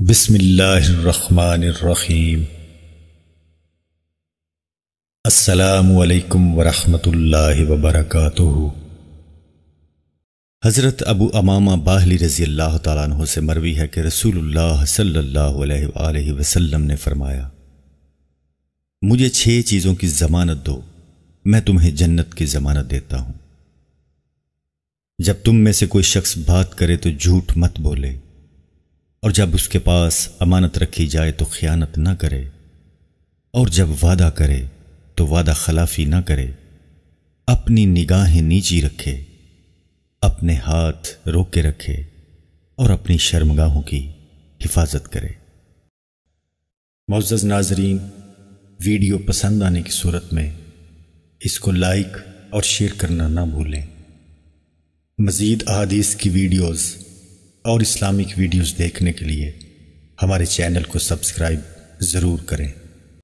بسم اللہ الرحمن الرحیم۔ السلام علیکم ورحمۃ اللہ وبرکاتہ۔ حضرت ابو امامہ باہلی رضی اللہ تعالیٰ عنہ سے مروی ہے کہ رسول اللہ صلی اللہ علیہ وآلہ وسلم نے فرمایا، مجھے 6 چیزوں کی ضمانت دو، میں تمہیں جنت کی ضمانت دیتا ہوں۔ جب تم میں سے کوئی شخص بات کرے تو جھوٹ مت بولے، اور جب اس کے پاس امانت رکھی جائے تو خیانت نہ کرے، اور جب وعدہ کرے تو وعدہ خلافی نہ کرے، اپنی نگاہیں نیچی رکھے، اپنے ہاتھ روکے رکھے، اور اپنی شرمگاہوں کی حفاظت کرے۔ معزز ناظرین، ویڈیو پسند آنے کی صورت میں اس کو لائک اور شیئر کرنا نہ بھولیں۔ مزید احادیث کی ویڈیوز اور اسلامک ویڈیوز دیکھنے کے لیے ہمارے چینل کو سبسکرائب ضرور کریں۔